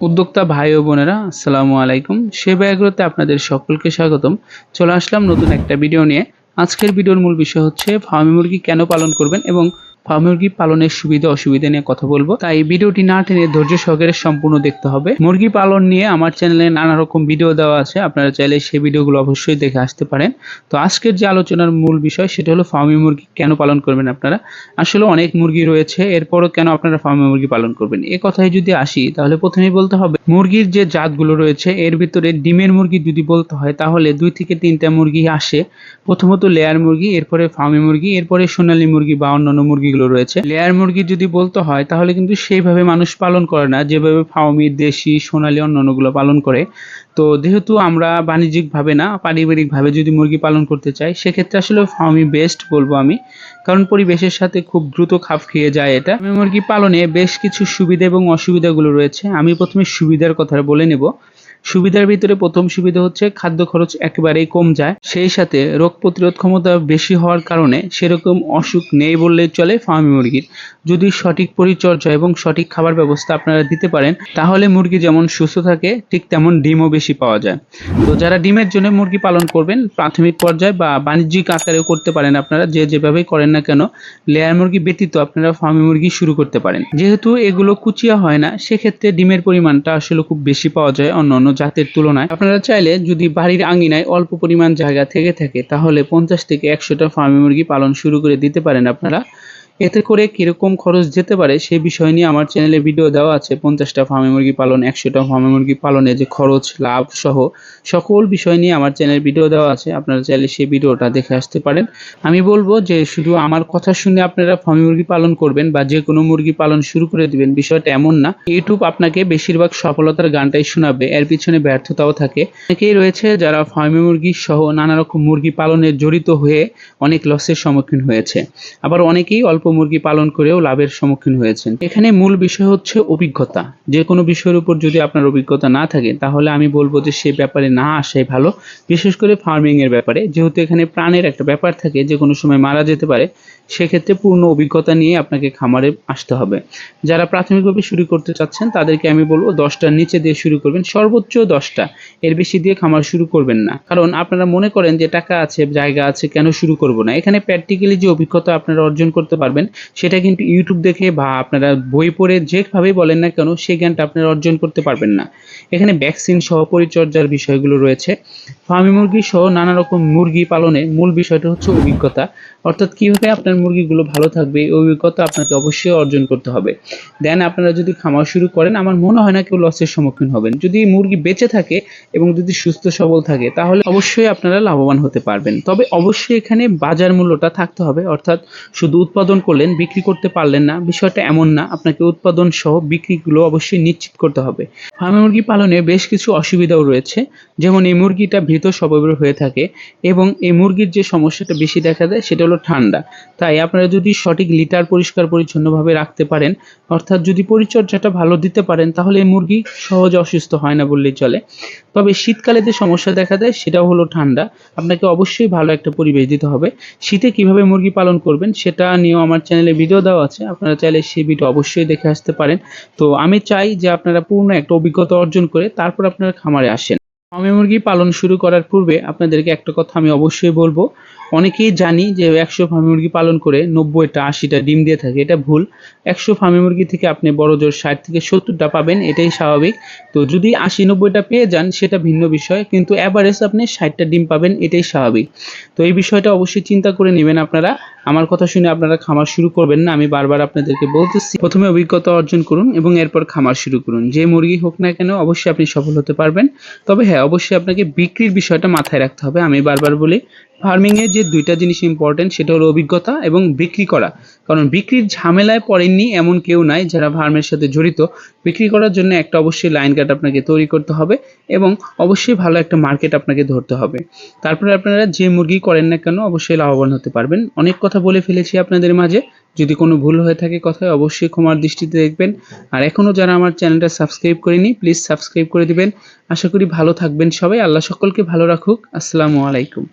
উদ্যোক্তা ভাই ও বোনেরা আসসালামু আলাইকুম। সেবা এগ্রোতে আপনাদের সকলকে স্বাগতম। চলে আসলাম নতুন একটা ভিডিও নিয়ে। আজকের ভিডিওর মূল বিষয় হচ্ছে ফার্মি মুরগি কেন পালন করবেন এবং ফার্মি মুরগি পালনের সুবিধা অসুবিধা নিয়ে কথা বলবো। তাই ভিডিওটি না টেনে ধৈর্য সহকারে সম্পূর্ণ দেখতে হবে। মুরগি পালন নিয়ে আমার চ্যানেলে নানা রকম ভিডিও দেওয়া আছে, আপনারা চাইলে সেই ভিডিওগুলো অবশ্যই দেখে আসতে পারেন। তো আজকের যে আলোচনার মূল বিষয় সেটা হলো ফার্মি মুরগি কেন পালন করবেন আপনারা। আসলে অনেক মুরগি রয়েছে, এরপরও কেন আপনারা ফার্মে মুরগি পালন করবেন, এ কথায় যদি আসি তাহলে প্রথমেই বলতে হবে মুরগির যে জাতগুলো রয়েছে এর ভিতরে ডিমের মুরগি যদি বলতে হয় তাহলে 2 থেকে 3টা মুরগি আসে। প্রথমত লেয়ার মুরগি, এরপরে ফার্মি মুরগি, এরপরে সোনালী মুরগি বা অন্যান্য মুরগিগুলো রয়েছে। লেয়ার মুরগি যদি বলতে হয় তাহলে কিন্তু সেইভাবে মানুষ পালন করে না যেভাবে ফার্মি, দেশি, সোনালী অন্যান্যগুলো পালন করে। তো যেহেতু আমরা বাণিজ্যিকভাবে না পারিবারিকভাবে যদি মুরগি পালন করতে চাই সেক্ষেত্রে আসলে ফার্মি বেস্ট বলবো আমি, কারণ পরিবেশের সাথে খুব দ্রুত খাপ খেয়ে যায় এটা। মুরগি পালনে বেশ কিছু সুবিধা এবং অসুবিধাগুলো রয়েছে। আমি প্রথমে সুবিধার কথা বলে নেব। সুবিধার ভিতরে প্রথম সুবিধা হচ্ছে খাদ্য খরচ একেবারেই কম যায়, সেই সাথে রোগ প্রতিরোধ ক্ষমতা বেশি হওয়ার কারণে সেরকম অসুখ নেই বললেই চলে ফার্মি মুরগির। যদি সঠিক পরিচর্যা এবং সঠিক খাবার ব্যবস্থা আপনারা দিতে পারেন তাহলে মুরগি যেমন সুস্থ থাকে ঠিক তেমন ডিমও বেশি পাওয়া যায়। তো যারা ডিমের জন্য মুরগি পালন করবেন প্রাথমিক পর্যায়ে বা বাণিজ্যিক আকারেও করতে পারেন, আপনারা যেভাবেই করেন না কেন লেয়ার মুরগি ব্যতীত আপনারা ফার্মি মুরগি শুরু করতে পারেন। যেহেতু এগুলো কুচিয়া হয় না সেক্ষেত্রে ডিমের পরিমাণটা আসলে খুব বেশি পাওয়া যায় অন্যান্য জাতের তুলনায়। আপনারা চাইলে যদি বাড়ির আঙিনায় অল্প পরিমাণ জায়গা থেকে থাকে তাহলে 50 থেকে 100টা ফার্মি মুরগি পালন শুরু করে দিতে পারেন আপনারা। এতে করে কিরকম খরচ যেতে পারে সেই বিষয় নিয়ে আমার চ্যানেলে ভিডিও দেওয়া আছে। 50টা ফার্মি মুরগি পালন, 100টা ফার্মি মুরগি পালনে যে খরচ, লাভ সহ সকল বিষয় নিয়ে আমার চ্যানেলে ভিডিও দেওয়া আছে, আপনারা চাইলে সেই ভিডিওটা দেখে আসতে পারেন। আমি বলবো যে শুধু আমার কথা শুনে আপনারা ফার্মি মুরগি পালন করবেন বা যে কোনো মুরগি পালন শুরু করে দিবেন, বিষয়টা এমন না। ইউটিউব আপনাকে বেশিরভাগ সফলতার গানটাই শোনাবে, এর পিছনে ব্যর্থতাও থাকে। অনেকেই রয়েছে যারা ফার্মি মুরগি সহ নানা রকম মুরগি পালনে জড়িত হয়ে অনেক লসের সম্মুখীন হয়েছে, আবার অনেকেই অল্প মুরগি পালন করেও লাভের সম্মুখীন হয়েছেন। এখানে মূল বিষয় হচ্ছে অভিজ্ঞতা। যে কোনো বিষয়ের উপর যদি আপনার অভিজ্ঞতা না থাকে তাহলে আমি বলবো যে সে ব্যাপারে না আসাই ভালো, বিশেষ করে ফার্মিং এর ব্যাপারে, যেহেতু এখানে প্রাণের একটা ব্যাপার থাকে, যে কোনো সময় মারা যেতে পারে। সেক্ষেত্রে পূর্ণ অভিজ্ঞতা নিয়ে আপনাকে খামারে আসতে হবে। যারা প্রাথমিকভাবে শুরু করতে চাচ্ছেন তাদেরকে আমি বলবো 10টার নিচে দিয়ে শুরু করবেন, সর্বোচ্চ 10টা, এর বেশি দিয়ে খামার শুরু করবেন না। কারণ আপনারা মনে করেন যে টাকা আছে, জায়গা আছে, কেন শুরু করব না। এখানে প্র্যাকটিক্যালি যে অভিজ্ঞতা আপনারা অর্জন করতে পারবেন সেটা কিন্তু ইউটিউব দেখে বা আপনারা বই পড়ে যেভাবেই বলেন না কেন সেই জ্ঞানটা আপনারা অর্জন করতে পারবেন না। এখানে ভ্যাকসিন সহ পরিচর্যার বিষয়গুলো রয়েছে। ফার্মি মুরগি সহ নানা রকম মুরগি পালনে মূল বিষয়টা হচ্ছে অভিজ্ঞতা, অর্থাৎ কিভাবে আপনার মুরগিগুলো ভালো থাকবে এই অভিজ্ঞতা আপনাকে অবশ্যই অর্জন করতে হবে। দেন আপনারা যদি খামার শুরু করেন আমার মনে হয় না কেউ লসের সম্মুখীন হবেন। যদি মুরগি বেঁচে থাকে এবং যদি সুস্থ সবল থাকে তাহলে অবশ্যই আপনারা লাভবান হতে পারবেন। তবে অবশ্যই এখানে বাজার মূল্যটা থাকতে হবে, অর্থাৎ শুধু উৎপাদন করলেন বিক্রি করতে পারলেন না, বিষয়টা এমন না। আপনাকে উৎপাদন সহ বিক্রিগুলো অবশ্যই নিশ্চিত করতে হবে। ফার্মি মুরগি পালনে বেশ কিছু অসুবিধাও রয়েছে, যেমন এই মুরগিটা ভীত স্বভাবের হয়ে থাকে এবং এই মুরগির যে সমস্যাটা বেশি দেখা দেয় সেটা হলো ঠান্ডা। তাই আপনারা যদি সঠিক লিটার পরিষ্কার পরিচ্ছন্নভাবে রাখতে পারেন, অর্থাৎ যদি পরিচর্যাটা ভালো দিতে পারেন তাহলে এই মুরগি সহজে অসুস্থ হয় না বললেই চলে। তবে শীতকালে যে সমস্যা দেখা দেয় সেটাও হলো ঠান্ডা। আপনাকে অবশ্যই ভালো একটা পরিবেশ দিতে হবে। শীতে কিভাবে মুরগি পালন করবেন সেটা নিয়েও আমার চ্যানেলে ভিডিও দেওয়া আছে, আপনারা চাইলে সেই ভিডিও অবশ্যই দেখে আসতে পারেন। তো আমি চাই যে আপনারা পূর্ণ একটা অভিজ্ঞতা অর্জন করে তারপর আপনারা খামারে আসেন। ফার্মি মুরগি পালন শুরু করার পূর্বে আপনাদেরকে একটা কথা আমি অবশ্যই বলবো। অনেকেই জানি যে 100 ফার্মি মুরগি পালন করে 90টা 80টা ডিম দিয়ে থাকে, এটা ভুল। 100 ফার্মি মুরগি থেকে আপনি বড় জোর 60 থেকে 70টা পাবেন, এটাই স্বাভাবিক। তো যদি 80-90টা পেয়ে যান সেটা ভিন্ন বিষয়, কিন্তু অ্যাভারেজ আপনি 60টা ডিম পাবেন, এটাই স্বাভাবিক। তো এই বিষয়টা অবশ্যই চিন্তা করে নেবেন আপনারা। আমার কথা শুনে আপনারা খামার শুরু করবেন না, আমি বারবার আপনাদেরকে বলতেছি প্রথমে অভিজ্ঞতা অর্জন করুন এবং এরপর খামার শুরু করুন। যে মুরগি হোক না কেন অবশ্যই আপনি সফল হতে পারবেন। তবে হ্যাঁ, অবশ্যই আপনাকে বিক্রির বিষয়টা মাথায় রাখতে হবে। আমি বারবার বলি ফার্মিং এ যে 2টা জিনিস ইম্পর্টেন্ট সেটা হলো অভিজ্ঞতা এবং বিক্রি করা। কারণ বিক্রির ঝামেলায় পড়েননি এমন কেউ নাই যারা ফার্মের সাথে জড়িত। বিক্রি করার জন্য একটা অবশ্যই লাইন কার্ড আপনাকে তৈরি করতে হবে এবং অবশ্যই ভালো একটা মার্কেট আপনাকে ধরতে হবে। তারপরে আপনারা যে মুরগি করেন না কেন অবশ্যই লাভবান হতে পারবেন। অনেক কথা বলে ফেলেছি আপনাদের মাঝে, যদি কোনো ভুল হয়ে থাকে কথায় অবশ্যই ক্ষমার দৃষ্টিতে দেখবেন। আর এখনও যারা আমার চ্যানেলটা সাবস্ক্রাইব করেনি প্লিজ সাবস্ক্রাইব করে দিবেন। আশা করি ভালো থাকবেন সবাই। আল্লাহ সকলকে ভালো রাখুক। আসসালামু আলাইকুম।